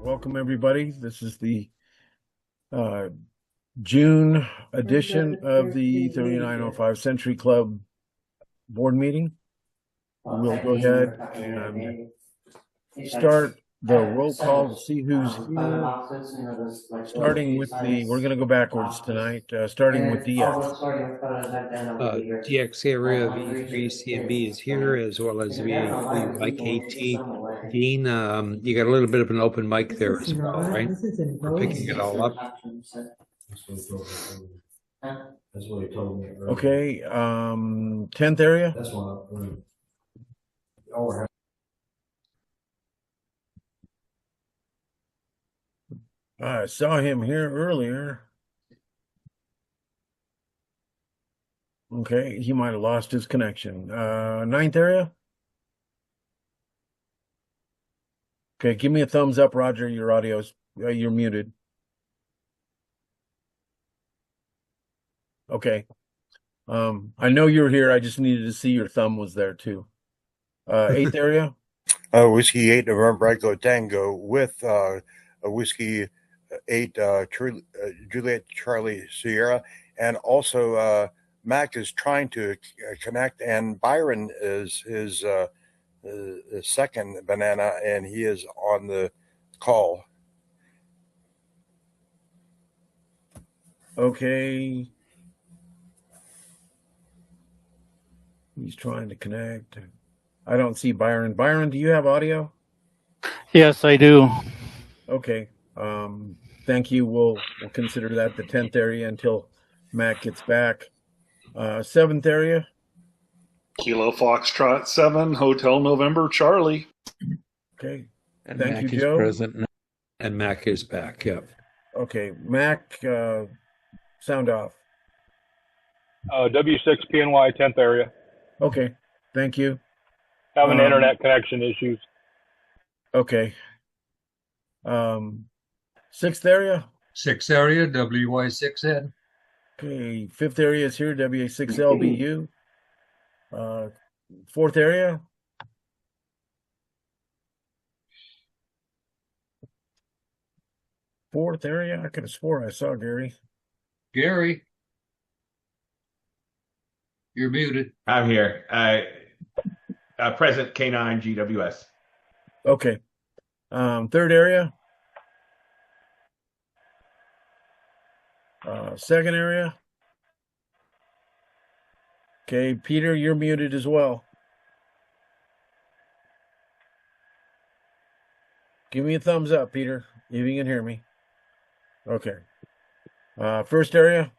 Welcome, everybody. This is the uh, June edition of the 3905 Century Club board meeting. We'll go ahead and start the roll call to see who's here. Starting with we're going to go backwards tonight, starting with DX. DX area V3 CMB is here, as well as VA3 Mike AT. Dean, you got a little bit of an open mic there as well, right? We're picking it all up. That's what he told me earlier. Okay, 10th area. That's why. I saw him here earlier. Okay, he might have lost his connection. 9th area. Okay, give me a thumbs up, Roger. Your audio's you're muted. Okay. I know you're here. I just needed to see your thumb was there too. 8th area. Whiskey 8 November Echo Tango with a Whiskey 8 Juliet Charlie Sierra, and also Mac is trying to connect, and Byron is his second banana, and he is on the call. Okay. He's trying to connect. I don't see Byron. Byron, do you have audio? Yes, I do. Okay. Thank you. We'll consider that the 10th area until Mac gets back. 7th area. Kilo Foxtrot 7, Hotel November Charlie. Okay. And Thank Mac you, is Joe. present. And Mac is back, yep. Okay. Mac, sound off. W6PNY 10th area. Okay. Thank you. Having internet connection issues. Okay. 6th area. 6th area, WY6N. Okay. 5th area is here, WA6LBU. 4th area. Fourth area. I could have swore I saw Gary. Gary, you're muted. I'm here. Present K9 GWS. Okay. 3rd area. 2nd area. Okay, Peter, you're muted as well. Give me a thumbs up, Peter, if you can hear me. Okay. 1st area.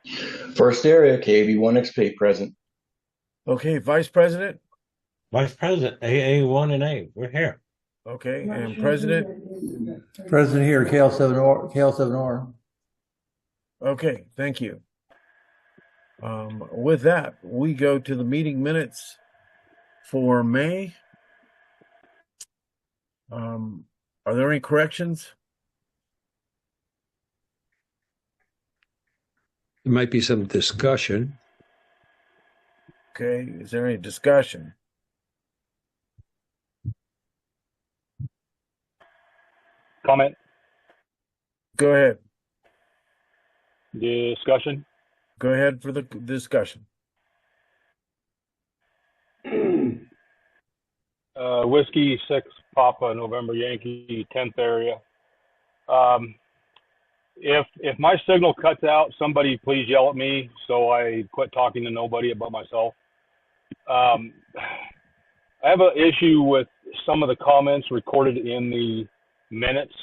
1st area, KB1XP present. Okay, Vice President. Vice President, AA1 and A. We're here. Okay, and President. President here, KL7R. Okay, thank you. With that, we go to the meeting minutes for May. Are there any corrections? There might be some discussion. Okay, is there any discussion? Comment. Go ahead. Discussion. Go ahead for the discussion. Whiskey 6 Papa November Yankee 10th area. If my signal cuts out, somebody please yell at me so I quit talking to nobody about myself. I have an issue with some of the comments recorded in the minutes.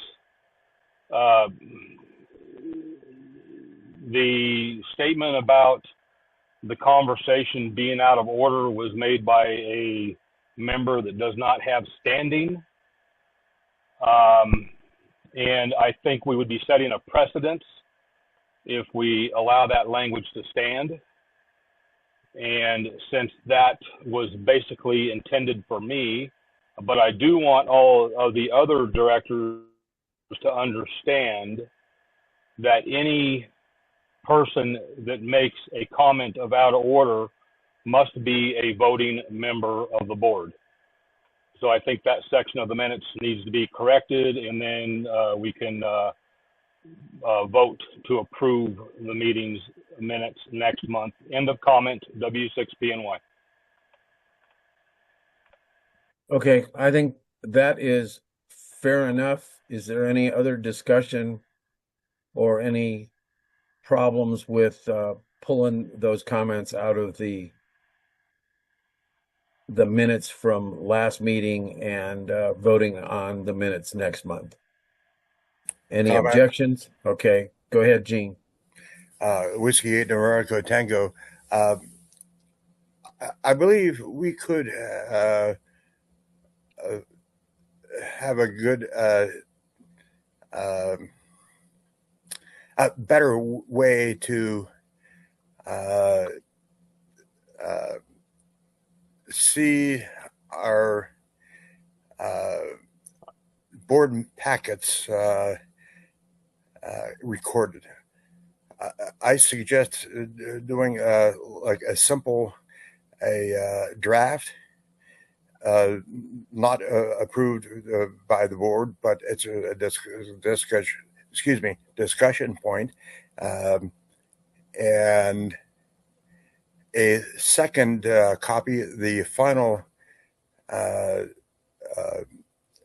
The statement about the conversation being out of order was made by a member that does not have standing. And I think we would be setting a precedent if we allow that language to stand. And since that was basically intended for me, but I do want all of the other directors to understand that any person that makes a comment of out of order must be a voting member of the board. So I think that section of the minutes needs to be corrected, and then we can vote to approve the meeting's minutes next month. End of comment, W6BNY. Okay, I think that is fair enough. Is there any other discussion or any problems with pulling those comments out of the minutes from last meeting and voting on the minutes next month? Any Comment. objections? Okay, go ahead, Gene. Whiskey 8 November Tango. I believe we could have a good, a better way to see our board packets recorded. I suggest doing like a simple draft, not approved by the board, but it's a discussion point, and a second copy, the final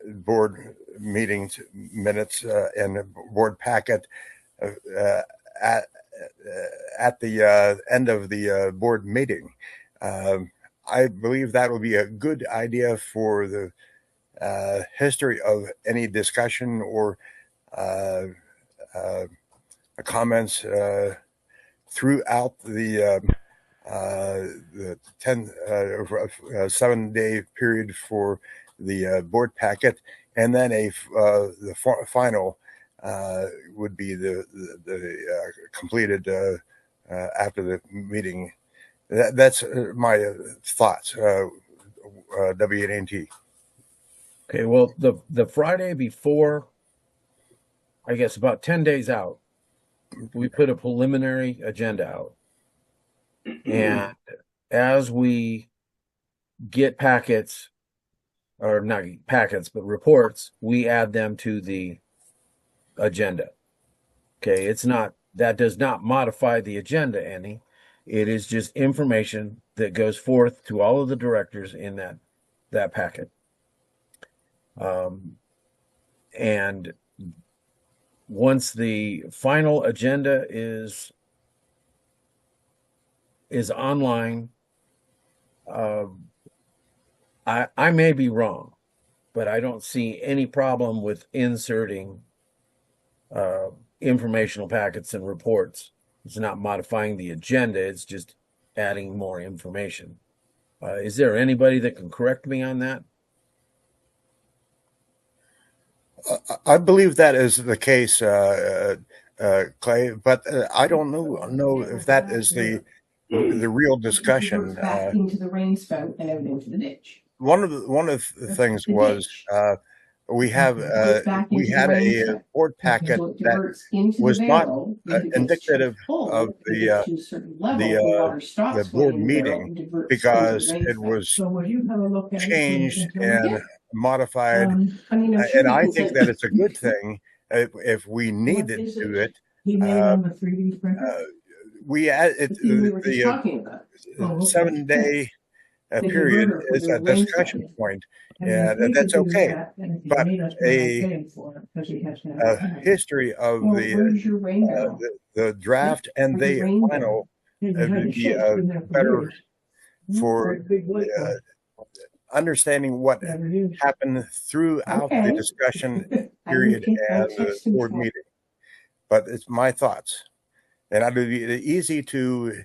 board meetings minutes and board packet at the end of the board meeting. I believe that would be a good idea for the history of any discussion or comments throughout the 7-day period for the board packet, and then the final would be the completed after the meeting. That's my thoughts. W8NT. Okay, well, the Friday before, I guess about 10 days out, we put a preliminary agenda out. And as we get packets, or not packets, but reports, we add them to the agenda. Okay, that does not modify the agenda any. It is just information that goes forth to all of the directors in that packet. And once the final agenda is online, I may be wrong, but I don't see any problem with inserting informational packets and reports. It's not modifying the agenda, it's just adding more information. Is there anybody that can correct me on that? I believe that is the case, Clay, but I don't know if that is the real discussion. Back into the rain spout and out into the ditch. One of the things was we had a board packet that was not indicative of the board meeting because it was changed and modified, and I think that it's a good thing if we needed to do it. We add it the 7-day period is a discussion point, and that's okay. But a history of the draft and the final would be better for understanding what happened throughout the discussion period and the board meeting. But it's my thoughts, and it would be easy to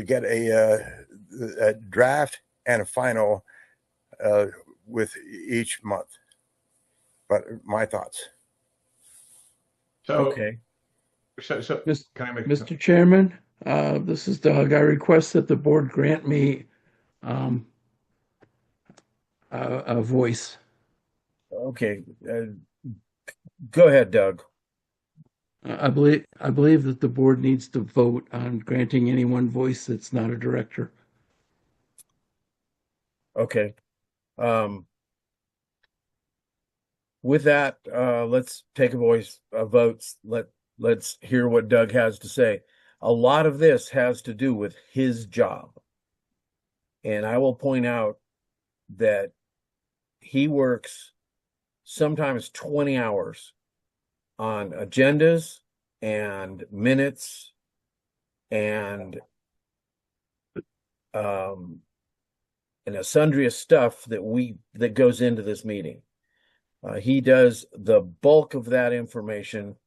get a draft and a final with each month. But my thoughts. Okay. So can I make Mr. Chairman, this is Doug. I request that the board grant me a voice. Okay. Go ahead, Doug. I believe that the board needs to vote on granting any one voice that's not a director. Okay. with that, let's take a vote. Let's hear what Doug has to say. A lot of this has to do with his job. And I will point out that he works sometimes 20 hours on agendas and minutes and a sundry of stuff that goes into this meeting. He does the bulk of that information.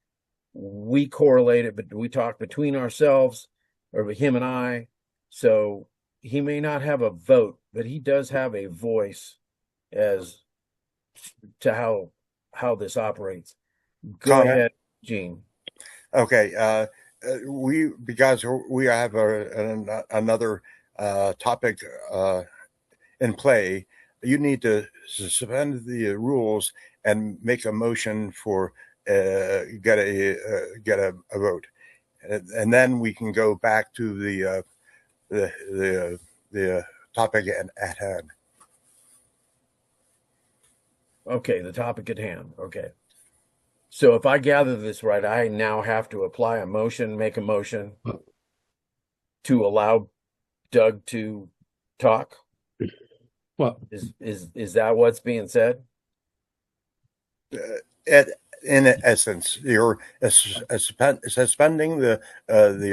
We correlate it, but we talk between ourselves, or him and I. So he may not have a vote, but he does have a voice as to how this operates. Go Comment? ahead, Gene. Okay. Because we have another topic in play, you need to suspend the rules and make a motion for get a vote, and then we can go back to the topic at hand. Okay, the topic at hand. Okay. So if I gather this right, I now have to make a motion to allow Doug to talk. Well, is that what's being said? In essence, you're suspending the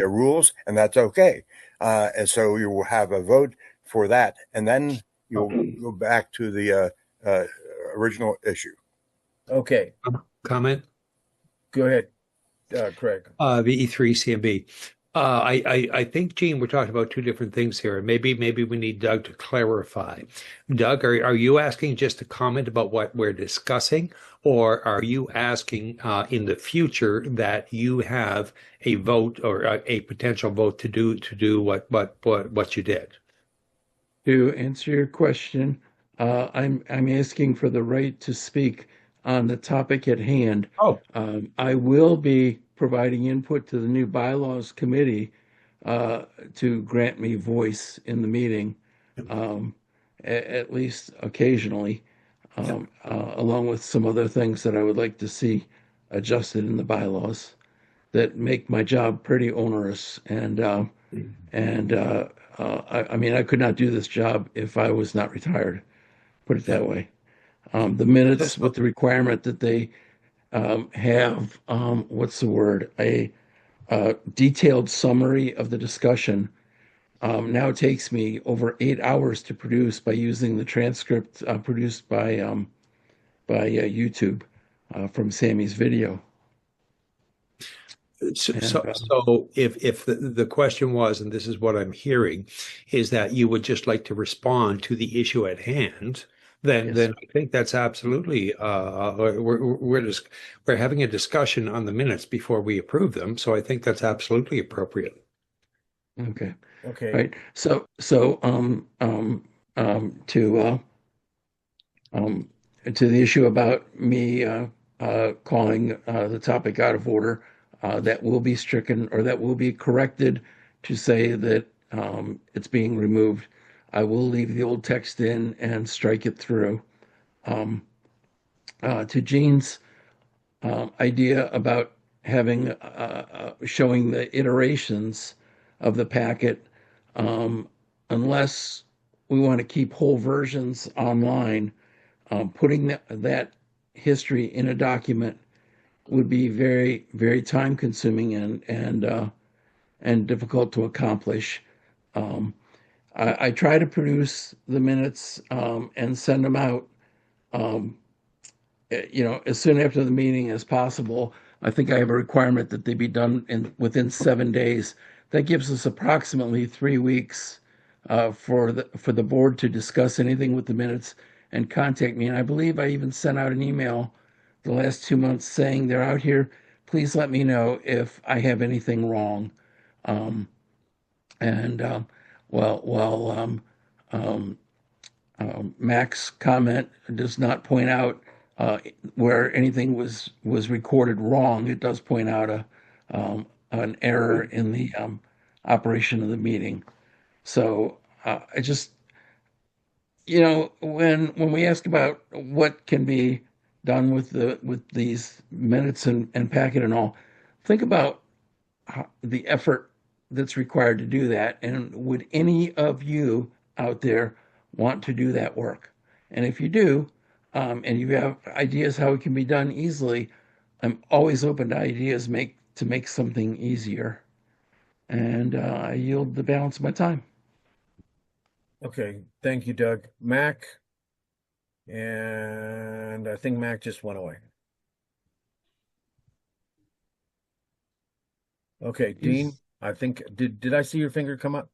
rules, and that's okay. And so you will have a vote for that, and then you'll go back to the original issue. Okay. Comment? Go ahead, Craig. VE3CMB. I think, Gene, we're talking about two different things here. Maybe we need Doug to clarify. Doug, are you asking just a comment about what we're discussing, or are you asking in the future that you have a vote or a potential vote to do what you did? To answer your question, I'm asking for the right to speak on the topic at hand. Oh. I will be providing input to the new bylaws committee to grant me voice in the meeting, at least occasionally, along with some other things that I would like to see adjusted in the bylaws that make my job pretty onerous. I mean, I could not do this job if I was not retired, put it that way. The minutes with the requirement that they have, what's the word, a detailed summary of the discussion now takes me over 8 hours to produce by using the transcript produced by YouTube from Sammy's video. So if the question was, and this is what I'm hearing, is that you would just like to respond to the issue at hand, then I think that's absolutely we're having a discussion on the minutes before we approve them, so I think that's absolutely appropriate. Okay. Okay. Right. So to the issue about me calling the topic out of order, that will be stricken, or that will be corrected to say that it's being removed. I will leave the old text in and strike it through. To Gene's idea about having showing the iterations of the packet, unless we want to keep whole versions online, putting that history in a document would be very, very time consuming and difficult to accomplish. I try to produce the minutes and send them out, as soon after the meeting as possible. I think I have a requirement that they be done within 7 days. That gives us approximately 3 weeks for the board to discuss anything with the minutes and contact me. And I believe I even sent out an email the last 2 months saying they're out here. Please let me know if I have anything wrong. Mac's comment does not point out where anything was recorded wrong. It does point out an error in the operation of the meeting. So I just, when we ask about what can be done with these minutes and packet and all, think about the effort that's required to do that. And would any of you out there want to do that work? And if you do, and you have ideas how it can be done easily, I'm always open to ideas to make something easier. And I yield the balance of my time. Okay, thank you, Doug. Mac, and I think Mac just went away. Okay, Dean, I think did I see your finger come up?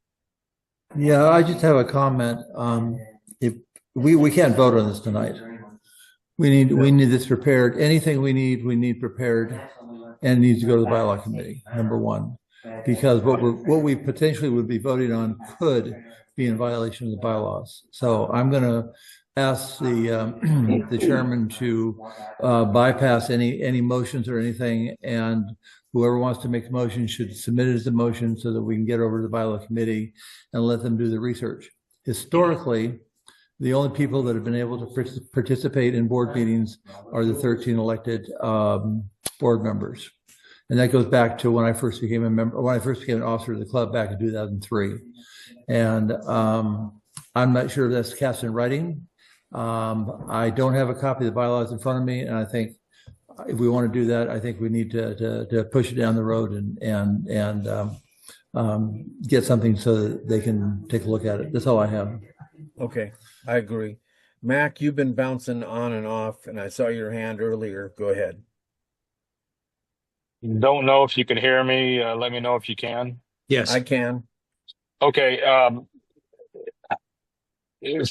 Yeah, I just have a comment. If we can't vote on this tonight. We need this prepared. Anything we need prepared, and needs to go to the bylaw committee. Number one, because what we potentially would be voting on could be in violation of the bylaws. So I'm going to ask the the chairman to bypass any motions or anything, and whoever wants to make a motion should submit it as a motion so that we can get over to the bylaw committee and let them do the research. Historically, the only people that have been able to participate in board meetings are the 13 elected board members. And that goes back to when I first became a member, when I first became an officer of the club back in 2003. And I'm not sure if that's cast in writing. I don't have a copy of the bylaws in front of me. And I think if we want to do that, I think we need to push it down the road and get something so that they can take a look at it. That's all I have. Okay, I agree. Mac, you've been bouncing on and off, and I saw your hand earlier. Go ahead. Don't know if you can hear me. Let me know if you can. Yes, I can. Okay.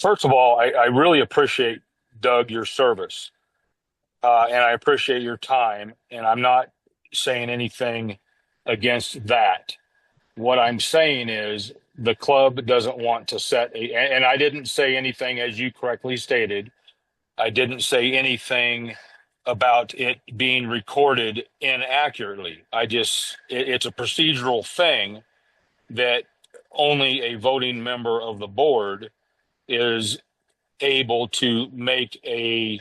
First of all, I really appreciate, Doug, your service. And I appreciate your time. And I'm not saying anything against that. What I'm saying is the club doesn't want to and I didn't say anything, as you correctly stated. I didn't say anything about it being recorded inaccurately. It's a procedural thing that only a voting member of the board is able to make a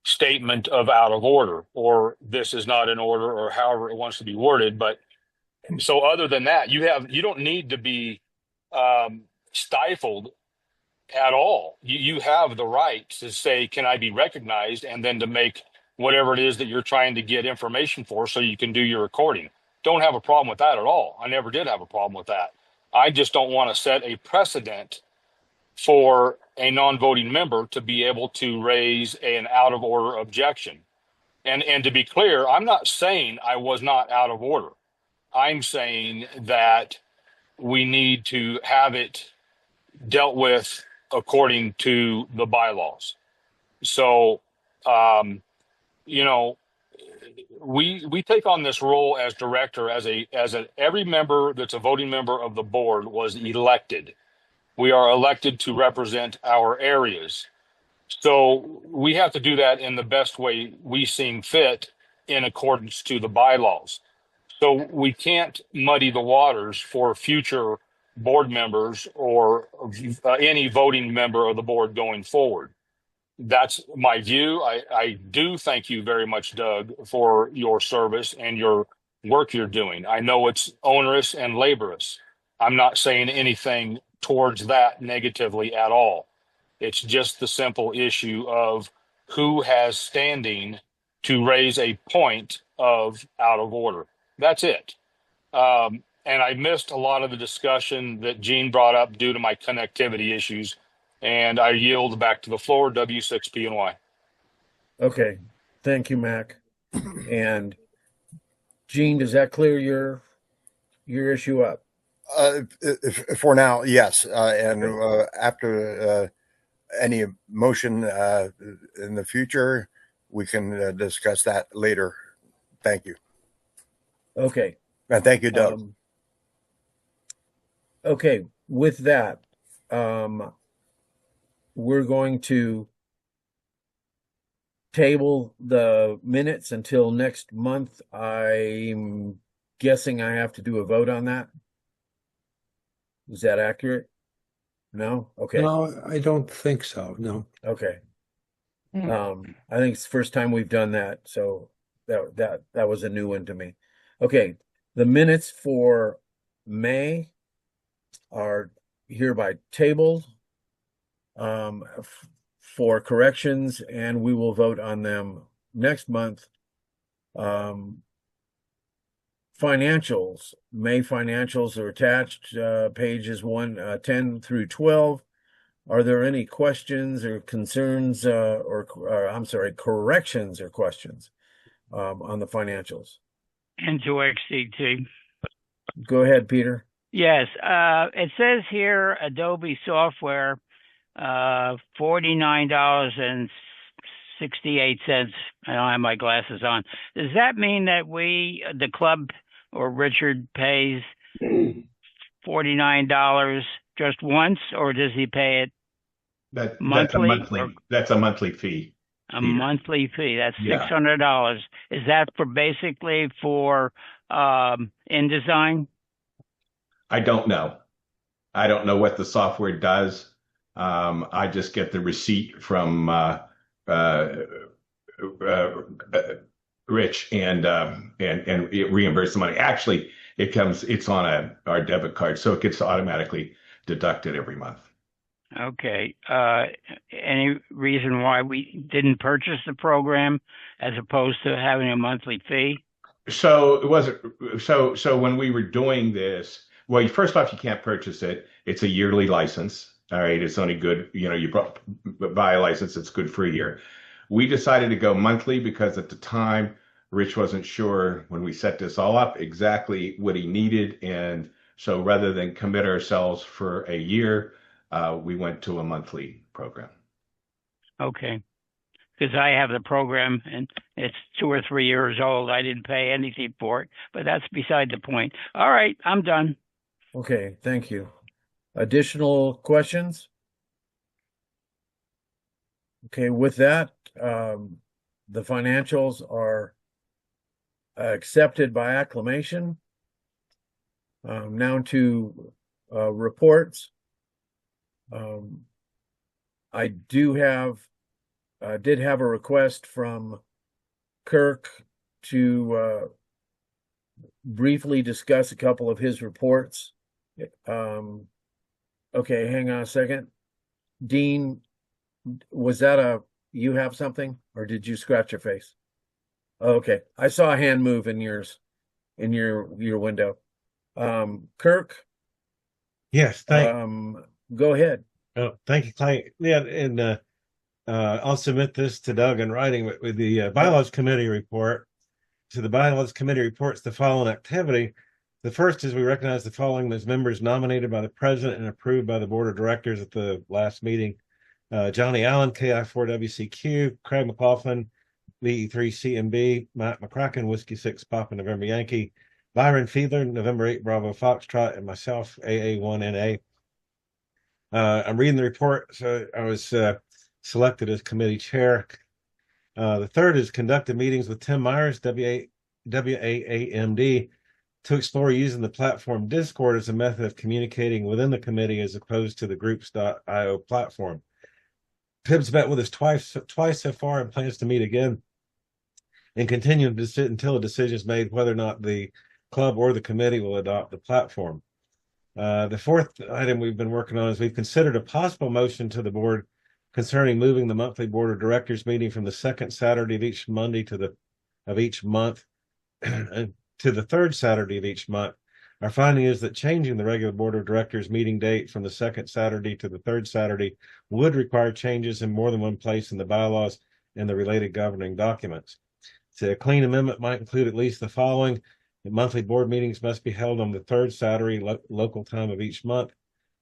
statement of out of order, or this is not in order, or however it wants to be worded. But so other than that, you don't need to be stifled at all. You have the right to say, can I be recognized? And then to make whatever it is that you're trying to get information for so you can do your recording. Don't have a problem with that at all. I never did have a problem with that. I just don't want to set a precedent for a non-voting member to be able to raise an out of order objection. And to be clear, I'm not saying I was not out of order. I'm saying that we need to have it dealt with according to the bylaws. So, we take on this role as director every member that's a voting member of the board was elected. We are elected to represent our areas. So we have to do that in the best way we seem fit in accordance to the bylaws. So we can't muddy the waters for future board members or any voting member of the board going forward. That's my view. I do thank you very much, Doug, for your service and your work you're doing. I know it's onerous and laborious. I'm not saying anything towards that negatively at all. It's just the simple issue of who has standing to raise a point of out of order. That's it. And I missed a lot of the discussion that Gene brought up due to my connectivity issues. And I yield back to the floor, W6PNY. Okay, thank you, Mac. And Gene, does that clear your issue up? For now, yes. And after any motion in the future, we can discuss that later. Thank you. Okay. And thank you, Doug. Okay, with that, we're going to table the minutes until next month. I'm guessing I have to do a vote on that. Is that accurate? No? Okay. No, I don't think so. No. Okay. I think it's the first time we've done that, so that was a new one to me. Okay, the minutes for May are hereby tabled for corrections, and we will vote on them next month. Financials, May financials are attached, pages 10 through 12. Are there any questions or concerns, I'm sorry, corrections or questions on the financials? Into XCT. Go ahead, Peter. Yes, it says here Adobe software, $49.68. I don't have my glasses on. Does that mean that the club or Richard pays $49 just once, or does he pay it monthly? That's a monthly fee. A monthly fee. That's Yeah. $600. Is that for basically for InDesign? I don't know. I don't know what the software does. I just get the receipt from Rich and it reimburses the money. Actually, it's on our debit card, so it gets automatically deducted every month. Okay. Any reason why we didn't purchase the program as opposed to having a monthly fee? So it wasn't. So when we were doing this, well, first off, you can't purchase it. It's a yearly license. All right, it's only good. You buy a license, it's good for a year. We decided to go monthly because at the time, Rich wasn't sure when we set this all up exactly what he needed, and so rather than commit ourselves for a year, we went to a monthly program. Okay. Because I have the program and it's 2 or 3 years old. I didn't pay anything for it, but that's beside the point. All right, I'm done. Okay, thank you. Additional questions? Okay, with that, the financials are accepted by acclamation. Now to reports. I did have a request from Kirk to briefly discuss a couple of his reports. Okay, hang on a second. Dean, was that you have something, or did you scratch your face? Okay, I saw a hand move in your window. Kirk? Yes, go ahead. Oh, thank you, Clay. Yeah, and I'll submit this to Doug in writing with the Bylaws Committee report. To the Bylaws Committee reports the following activity. The first is we recognize the following as members nominated by the president and approved by the board of directors at the last meeting. Johnny Allen, KI4WCQ, Craig McLaughlin, VE3CMB, Matt McCracken, Whiskey 6 Papa November Yankee, Byron Fiedler, November 8 Bravo Foxtrot, and myself, AA1NA. I'm reading the report, so I was selected as committee chair. The third is conducted meetings with Tim Myers, WAAMD, to explore using the platform Discord as a method of communicating within the committee as opposed to the groups.io platform. Tim's met with us twice so far and plans to meet again and continue to sit until a decision is made whether or not the club or the committee will adopt the platform. The fourth item we've been working on is we've considered a possible motion to the board concerning moving the monthly board of directors meeting from the second Saturday of each Monday of each month to the third Saturday of each month. Our finding is that changing the regular board of directors meeting date from the second Saturday to the third Saturday would require changes in more than one place in the bylaws and the related governing documents. So a clean amendment might include at least the following. The monthly board meetings must be held on the third Saturday local time of each month,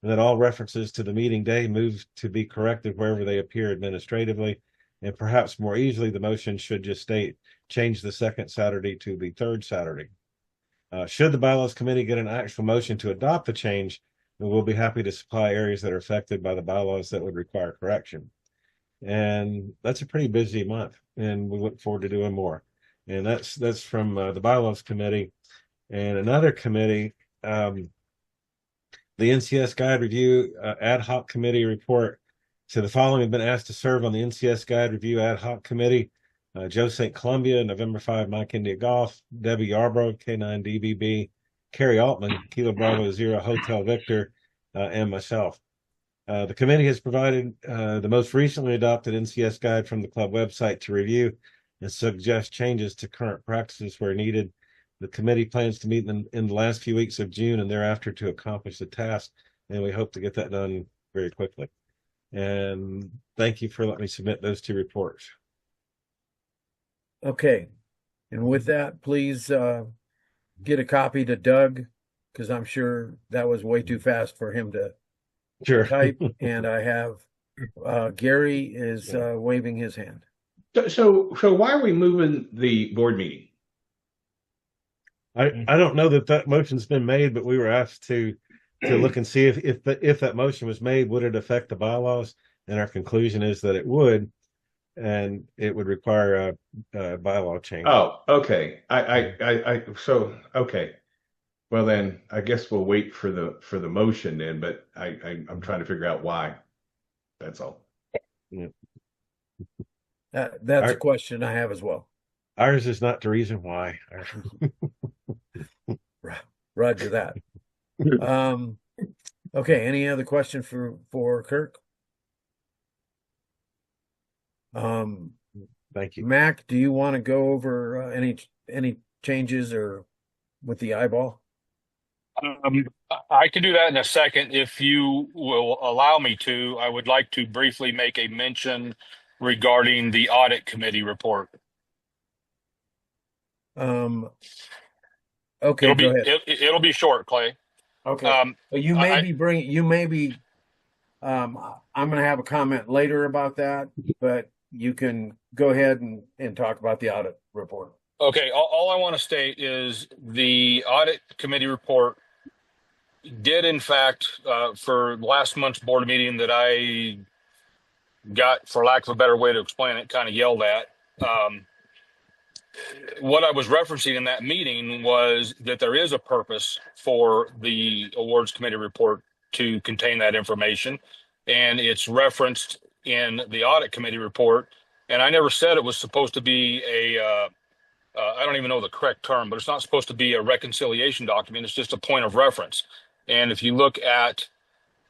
and that all references to the meeting day move to be corrected wherever they appear administratively. And perhaps more easily, the motion should just state, change the second Saturday to the third Saturday. Should the bylaws committee get an actual motion to adopt the change, then we'll be happy to supply areas that are affected by the bylaws that would require correction. And that's a pretty busy month, and we look forward to doing more. And that's from the bylaws committee. And another committee, the NCS guide review ad hoc committee report So the following have been asked to serve on the NCS Guide Review Ad Hoc Committee: Joe St. Columbia, November 5, Mike India Golf; Debbie Yarbrough, K9DBB; Carrie Altman, Kilo Bravo Zero Hotel Victor, and myself. The committee has provided the most recently adopted NCS guide from the club website to review and suggest changes to current practices where needed. The committee plans to meet in the last few weeks of June and thereafter to accomplish the task, and we hope to get that done very quickly. And thank you for letting me submit those two reports. Okay. And with that, please get a copy to Doug, because I'm sure that was way too fast for him to type. And I have Gary is waving his hand. So why are we moving the board meeting? I don't know that motion's been made, but we were asked to look and see if that motion was made, would it affect the bylaws? And our conclusion is that it would, and it would require a bylaw change. Oh, okay. Okay. Well, then I guess we'll wait for the motion then, but I'm trying to figure out why. That's all. Yeah. That's a question I have as well. Ours is not the reason why. Roger that. Okay. Any other question for Kirk? Thank you. Mac, do you want to go over any changes or with the eyeball? I can do that in a second. If you will allow me to, I would like to briefly make a mention regarding the audit committee report. Okay, go ahead. It'll be short, Clay. Okay. I'm going to have a comment later about that, but you can go ahead and talk about the audit report. Okay. All I want to state is the audit committee report did, in fact, for last month's board meeting that I got, for lack of a better way to explain it, kind of yelled at. What I was referencing in that meeting was that there is a purpose for the awards committee report to contain that information, and it's referenced in the audit committee report. And I never said it was supposed to be I don't even know the correct term, but it's not supposed to be a reconciliation document. It's just a point of reference. And if you look at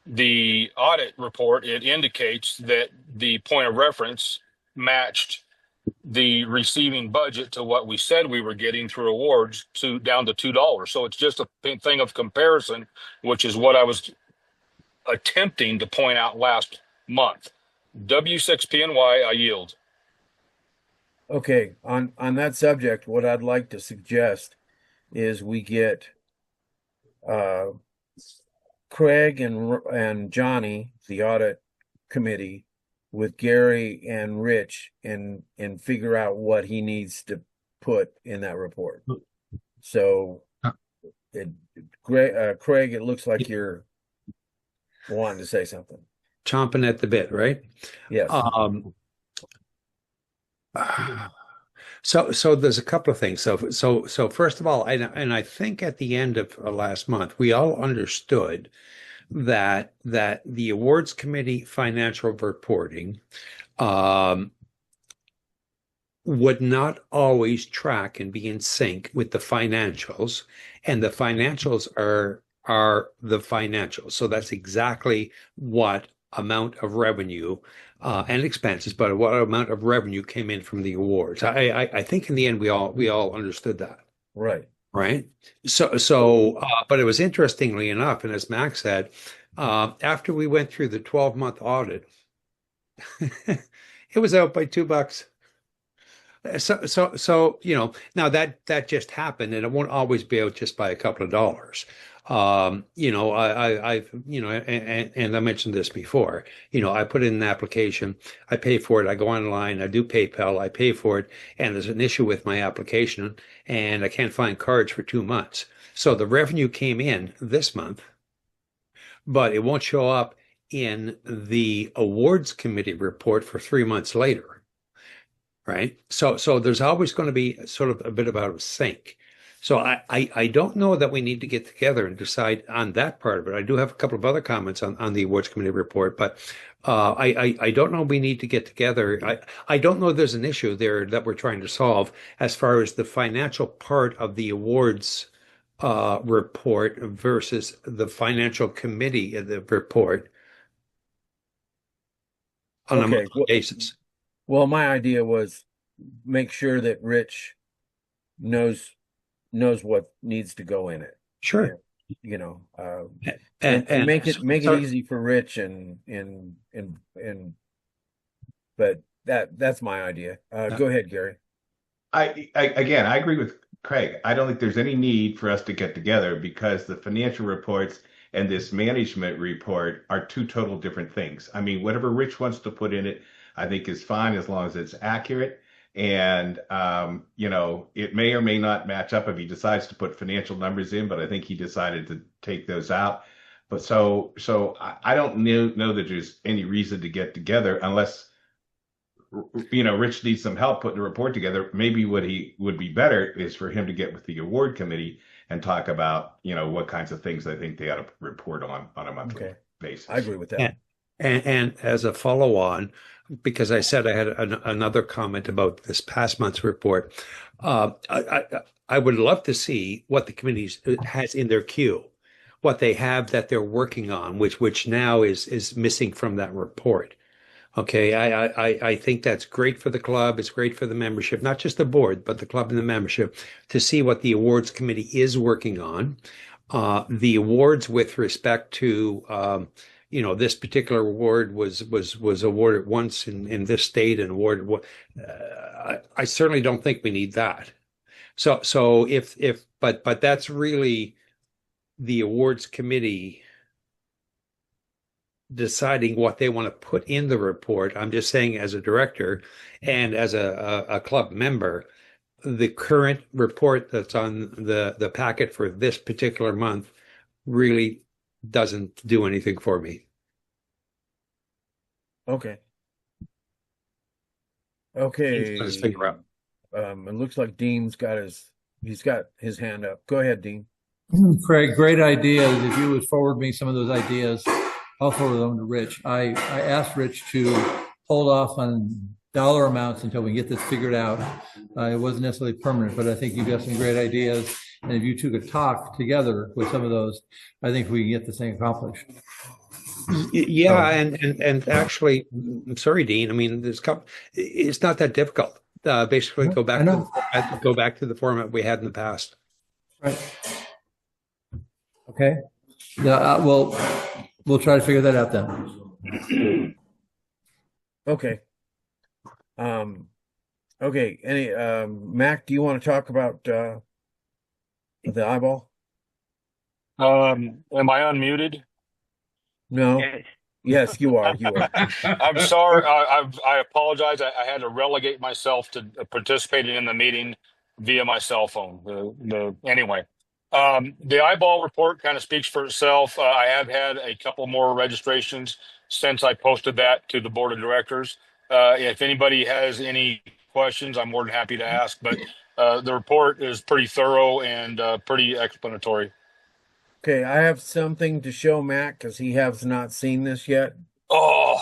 the audit report, it indicates that the point of reference matched the receiving budget to what we said we were getting through awards down to $2. So it's just a thing of comparison, which is what I was attempting to point out last month. W6PNY, I yield. Okay, on that subject, what I'd like to suggest is we get Craig and Johnny, the audit committee, with Gary and Rich, and figure out what he needs to put in that report. So, Craig, it looks like you're wanting to say something. Chomping at the bit, right? Yes. So there's a couple of things. So first of all, and I think at the end of last month, we all understood that the awards committee financial reporting would not always track and be in sync with the financials, and the financials are the financials. So that's exactly what amount of revenue and expenses, but what amount of revenue came in from the awards. I think in the end we all understood that. Right. Right. So, but it was interestingly enough, and as Max said, after we went through the 12-month audit, it was out by $2. So now that just happened, and it won't always be out just by a couple of dollars. I've and I mentioned this before, I put in an application, I pay for it, I go online, I do PayPal, I pay for it, and there's an issue with my application and I can't find cards for 2 months. So the revenue came in this month, but it won't show up in the awards committee report for 3 months later. Right. So there's always going to be sort of a bit of out of sync. So I don't know that we need to get together and decide on that part of it. I do have a couple of other comments on the awards committee report, but I don't know we need to get together. I don't know there's an issue there that we're trying to solve as far as the financial part of the awards report versus the financial committee of the report on a monthly basis. Well, my idea was make sure that Rich knows what needs to go in it. Sure. You know, and make it easy for Rich and but that's my idea. Go ahead, Gary. I agree with Craig. I don't think there's any need for us to get together because the financial reports and this management report are two total different things. I mean, whatever Rich wants to put in it, I think is fine as long as it's accurate. And, you know, it may or may not match up if he decides to put financial numbers in, but I think he decided to take those out. But so I don't know that there's any reason to get together unless, you know, Rich needs some help putting a report together. Maybe what he would be better is for him to get with the award committee and talk about, you know, what kinds of things I think they ought to report on a monthly basis. I agree with that. And as a follow-on, because I said I had another comment about this past month's report, I would love to see what the committee has in their queue, what they have that they're working on, which now is missing from that report. Okay, I think that's great for the club. It's great for the membership, not just the board, but the club and the membership, to see what the awards committee is working on. The awards with respect to you know, this particular award was awarded once in this state and awarded. I certainly don't think we need that. So but that's really the awards committee deciding what they want to put in the report. I'm just saying, as a director and as a club member, the current report that's on the packet for this particular month really doesn't do anything for me. Okay. Let's figure out. It looks like Dean's got his hand up. Go ahead, Dean. Craig, great ideas. If you would forward me some of those ideas, I'll forward them to Rich. I asked Rich to hold off on dollar amounts until we get this figured out. It wasn't necessarily permanent, but I think you've got some great ideas. And if you took a talk together with some of those, I think we can get this thing accomplished. Yeah, and actually, I'm sorry, Dean. I mean, it's not that difficult. Basically, go back to the format we had in the past. Right. Okay. Yeah. We'll try to figure that out then. Okay. Okay. Mac, do you want to talk about the eyeball? Am I unmuted? No. Yes, you are. I'm sorry. I apologize. I had to relegate myself to participating in the meeting via my cell phone. Anyway, the eyeball report kind of speaks for itself. I have had a couple more registrations since I posted that to the board of directors. If anybody has any questions, I'm more than happy to ask. But the report is pretty thorough and pretty explanatory. Okay, I have something to show Mac because he has not seen this yet. Oh,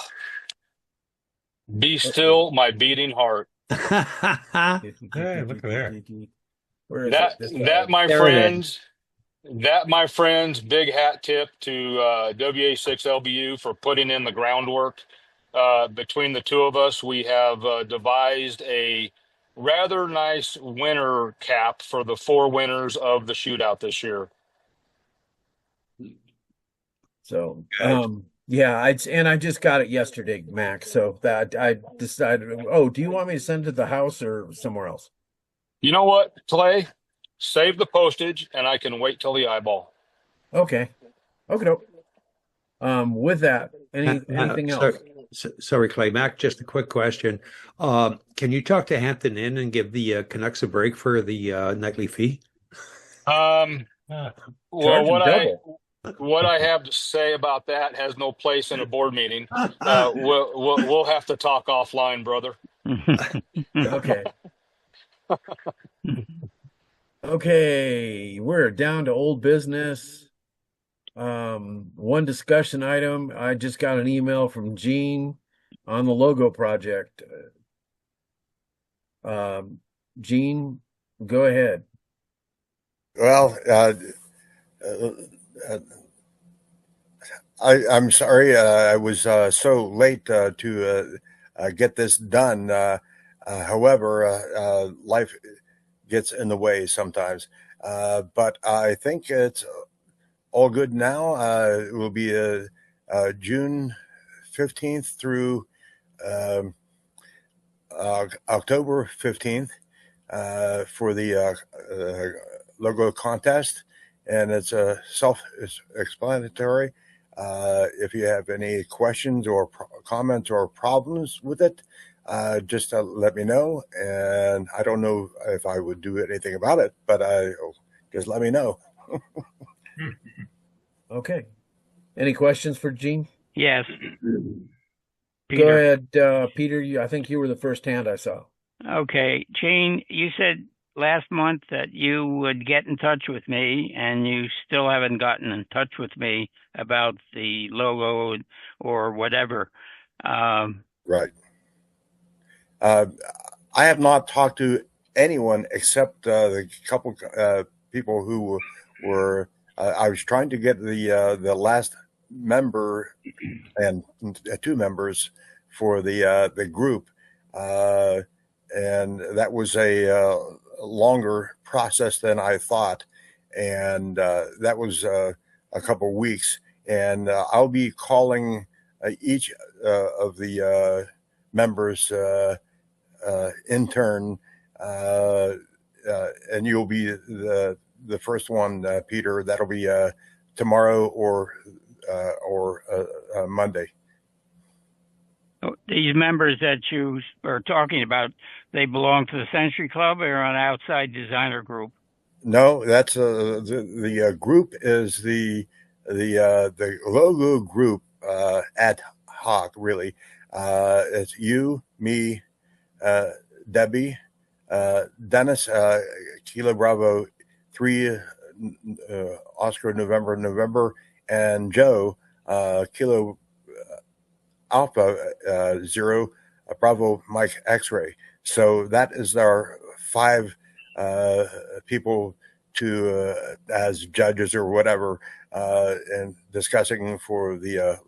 be still, my beating heart. Hey, look there. That, my friends, big hat tip to WA6LBU for putting in the groundwork. Between the two of us, we have devised a rather nice winner cap for the 4 winners of the shootout this year. So, yeah, I just got it yesterday, Mac. So that I decided, do you want me to send it to the house or somewhere else? You know what, Clay? Save the postage and I can wait till the eyeball. Okay. Okay. With that, anything else? Sorry, Clay. Mac, just a quick question. Can you talk to Hampton Inn and give the Canucks a break for the nightly fee? Well, what I have to say about that has no place in a board meeting. We'll have to talk offline, brother. Okay. Okay, we're down to old business. One discussion item. I just got an email from Gene on the logo project. Gene, go ahead. Well, I'm sorry. I was so late to get this done. However, life gets in the way sometimes. But I think it's all good now. It will be June 15th through October 15th for the logo contest. And it's self-explanatory. If you have any questions or comments or problems with it, just let me know. And I don't know if I would do anything about it, but just let me know. Okay. Any questions for Gene? Yes. Go ahead, Peter. I think you were the first hand I saw. Okay. Gene, you said last month that you would get in touch with me, and you still haven't gotten in touch with me about the logo or whatever. Right. I have not talked to anyone except the couple people who were. I was trying to get the last member and 2 members for the group, and that was a longer process than I thought, and that was a couple weeks. And I'll be calling each of the members in turn, and you'll be the first one, Peter. That'll be tomorrow or Monday. These members that you are talking about, they belong to the Century Club or an outside designer group? No, that's the group is the logo group ad hoc, really. It's you, me, Debbie, Dennis, Kilo Bravo 3, Oscar November, and Joe, Kilo Alpha 0, Bravo Mike X-Ray. So that is our 5 people to as judges or whatever, and discussing for the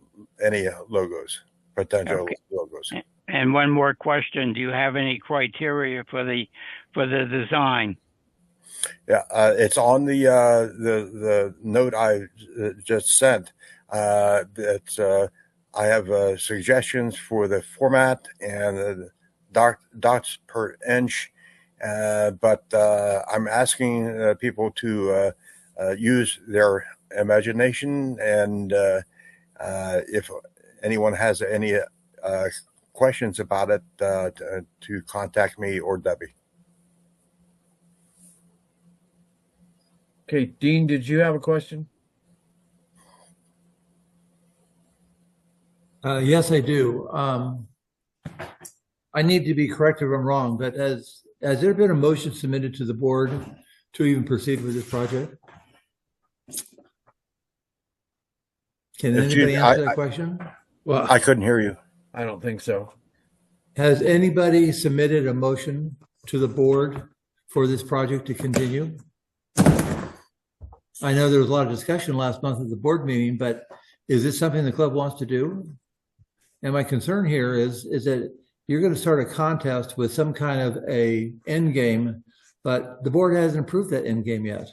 any logos, potential logos. And one more question: do you have any criteria for the design? Yeah, it's on the note I just sent. That I have suggestions for the format and the dots per inch, but I'm asking people to use their imagination, and if anyone has any questions about it, to contact me or Debbie. Okay, Dean, did you have a question? Yes, I do. I need to be corrected if I'm wrong, but has there been a motion submitted to the board to even proceed with this project? Can anybody answer that question? Well, I couldn't hear you. I don't think so. Has anybody submitted a motion to the board for this project to continue? I know there was a lot of discussion last month at the board meeting, but is this something the club wants to do? And my concern here is that you're going to start a contest with some kind of a end game, but the board hasn't approved that end game yet.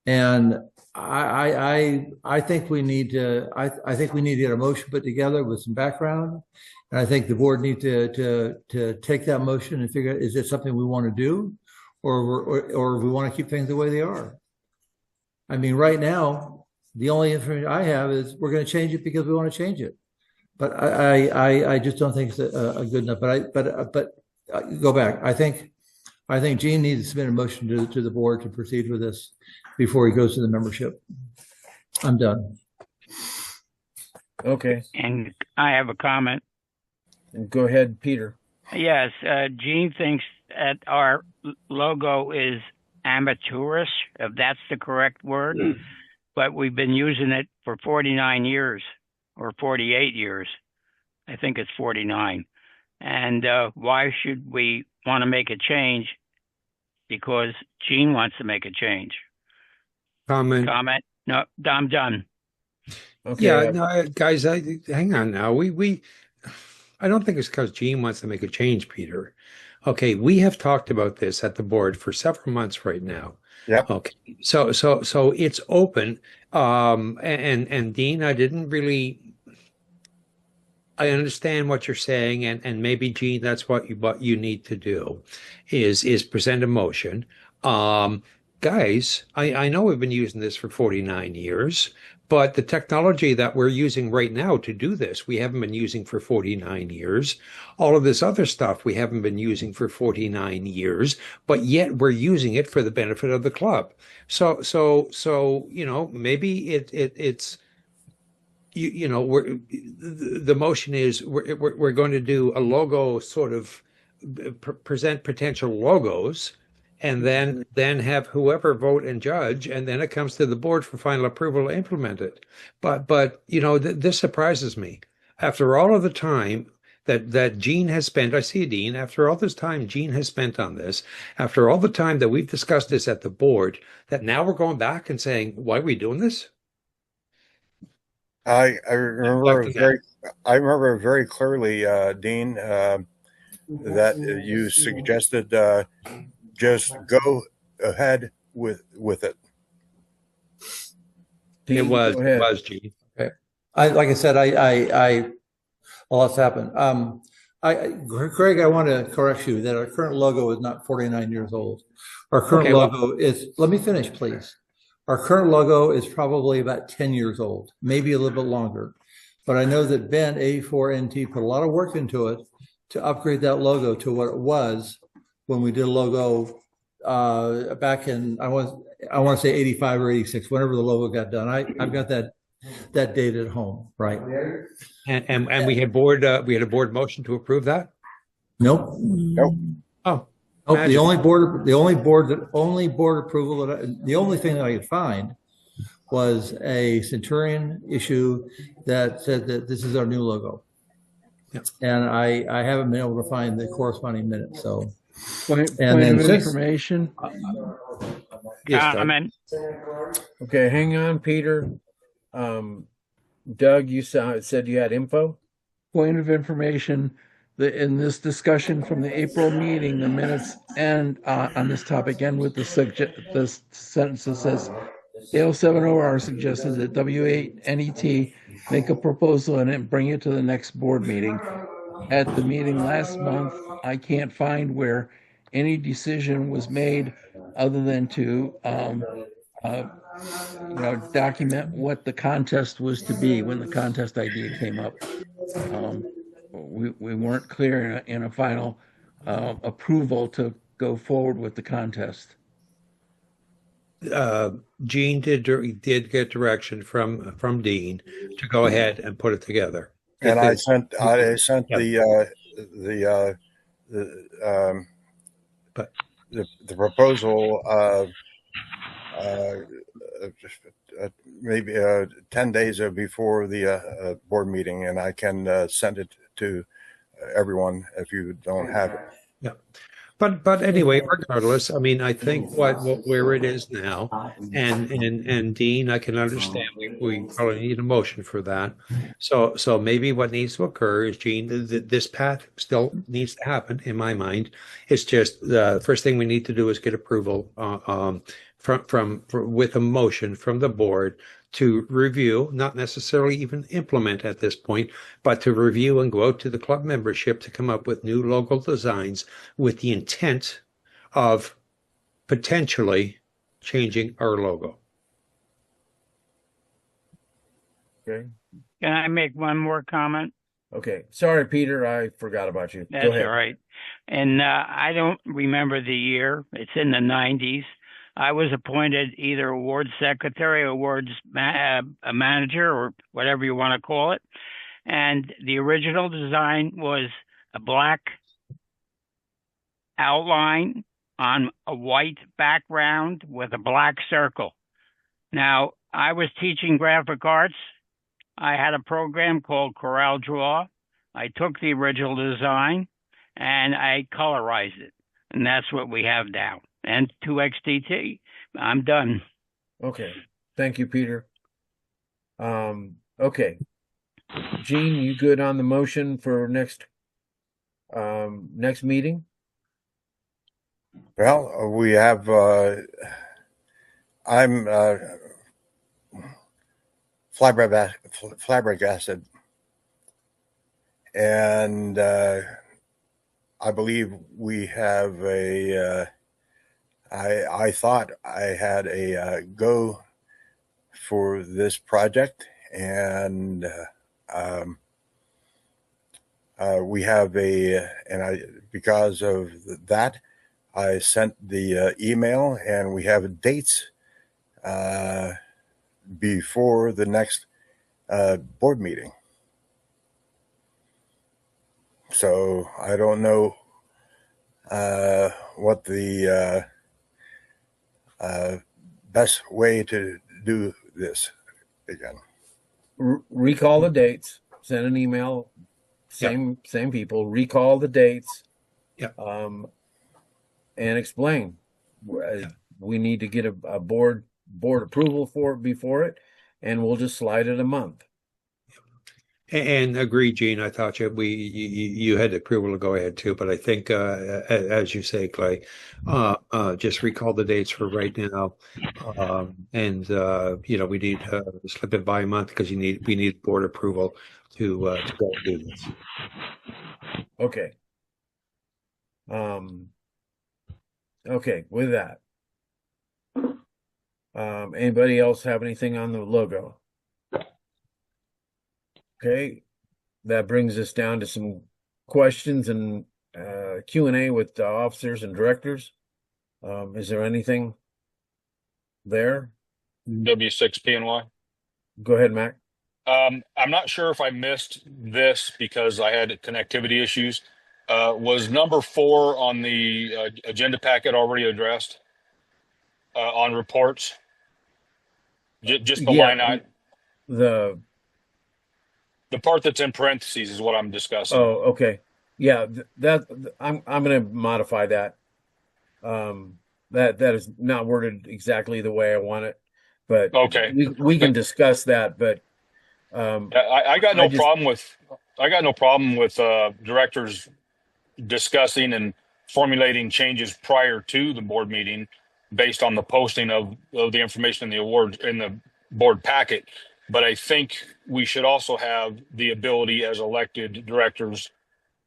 And I think we need to I think we need to get a motion put together with some background, and I think the board need to take that motion and figure out, is it something we want to do, or we want to keep things the way they are. I mean, right now the only information I have is we're going to change it because we want to change it, but I just don't think it's a good enough. But go back. I think Gene needs to submit a motion to the board to proceed with this before he goes to the membership. I'm done. Okay. And I have a comment. Go ahead, Peter. Yes, Gene thinks that our logo is amateurish, if that's the correct word, but we've been using it for 49 years or 48 years. I think it's 49. And why should we want to make a change? Because Gene wants to make a change. Comment. No, I'm done. Okay. Yeah, no, guys, hang on now. I don't think it's because Gene wants to make a change, Peter. Okay, we have talked about this at the board for several months right now. Yep. Okay, so it's open. And Dean, I understand what you're saying, and maybe Gene, that's what you need to do, is present a motion. Guys, I know we've been using this for 49 years, but the technology that we're using right now to do this, we haven't been using for 49 years. All of this other stuff we haven't been using for 49 years, but yet we're using it for the benefit of the club. So maybe it's the motion is we're going to do a logo, sort of present potential logos, and then have whoever vote and judge, and then it comes to the board for final approval to implement it. But this surprises me. After all of the time that Gene has spent, I see Dean, after all this time Gene has spent on this, after all the time that we've discussed this at the board, that now we're going back and saying, why are we doing this? I remember very clearly, Dean, that you suggested just go ahead with it. It was Gene. Okay. Like I said, a lot's happened. Craig, I want to correct you that our current logo is not 49 years old. Our current logo is, let me finish, please. Our current logo is probably about 10 years old, maybe a little bit longer. But I know that Ben, A4NT, put a lot of work into it to upgrade that logo to what it was when we did a logo back in, I want to say 85 or 86, whenever the logo got done. I've got that date at home, right? And we had a board motion to approve that? Nope. Oh. Nope, the only board approval the only thing that I could find was a Centurion issue that said that this is our new logo. Yep. And I haven't been able to find the corresponding minutes. So point of information. Okay, hang on, Peter. Doug, you said you had info? Point of information. In this discussion from the April meeting, the minutes end on this topic end with the sentence that says, AL70R suggested that W8NET make a proposal and then bring it to the next board meeting. At the meeting last month, I can't find where any decision was made other than to document what the contest was to be when the contest idea came up. We weren't clear in a final approval to go forward with the contest. Gene did get direction from Dean to go ahead and put it together. And I sent the proposal maybe 10 days before the board meeting, and I can send it to everyone if you don't have it. Yeah. But anyway, regardless, I mean, I think where it is now, and Dean, I can understand we probably need a motion for that. So maybe what needs to occur is, Gene, this path still needs to happen in my mind. It's just the first thing we need to do is get approval with a motion from the board to review, not necessarily even implement at this point, but to review and go out to the club membership to come up with new logo designs with the intent of potentially changing our logo. Okay. Can I make one more comment? Okay. Sorry, Peter, I forgot about you. That's Go ahead. all right. And I don't remember the year. It's in the 90s. I was appointed either awards secretary or awards a manager or whatever you want to call it. And the original design was a black outline on a white background with a black circle. Now, I was teaching graphic arts. I had a program called CorelDRAW. I took the original design and I colorized it. And that's what we have now. And 2XDT. I'm done. Okay. Thank you, Peter. Okay. Gene, you good on the motion for next meeting? Well, we have, I'm flabbergasted. And I believe we have I thought I had a go for this project, and we have because of that, I sent the email, and we have dates before the next board meeting. So I don't know what the best way to do this again. Recall the dates, send an email, same people, recall the dates. And explain. We need to get a board approval for it before it, and we'll just slide it a month. And agree, Gene. I thought you had the approval to go ahead too, but I think as you say, Clay, just recall the dates for right now, and we need to slip it by a month because we need board approval to go do this. Okay. Okay. With that, anybody else have anything on the logo? Okay, that brings us down to some questions and Q&A with officers and directors. Is there anything there? W6PNY. Go ahead, Mac. I'm not sure if I missed this because I had connectivity issues. Was number 4 on the agenda packet already addressed on reports? Just the line item. The part that's in parentheses is what I'm discussing. Oh, okay. Yeah, I'm going to modify that. That is not worded exactly the way I want it, but okay, we can discuss that. But I got no problem with directors discussing and formulating changes prior to the board meeting based on the posting of the information in the award in the board packet. But I think we should also have the ability as elected directors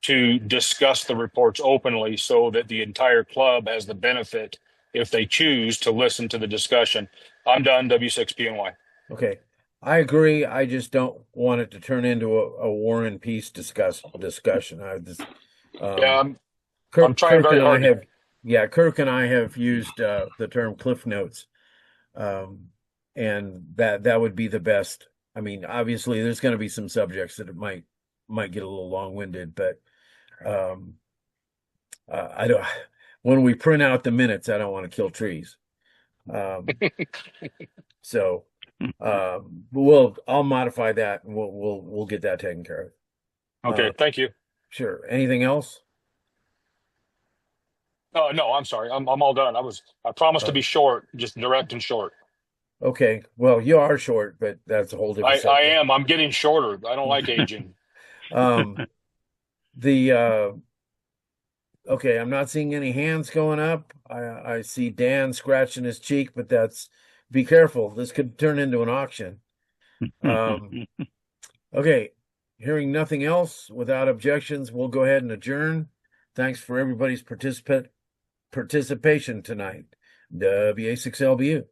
to discuss the reports openly so that the entire club has the benefit, if they choose, to listen to the discussion. I'm done, W6PNY. Okay. I agree. I just don't want it to turn into a war and peace discussion. I'm trying very hard. Kirk and I have used the term cliff notes. And that would be the best. I mean, obviously there's going to be some subjects that it might get a little long-winded, but I don't, when we print out the minutes, I don't want to kill trees. So I'll modify that and we'll get that taken care of. Okay. Thank you. Sure. Anything else? No, I'm sorry. I'm all done. I promised to be short, just direct and short. Okay. Well, you are short, but that's a whole different subject. I am. I'm getting shorter. I don't like aging. Okay, I'm not seeing any hands going up. I see Dan scratching his cheek, but be careful. This could turn into an auction. Okay, hearing nothing else, without objections, we'll go ahead and adjourn. Thanks for everybody's participation tonight. WA6LBU.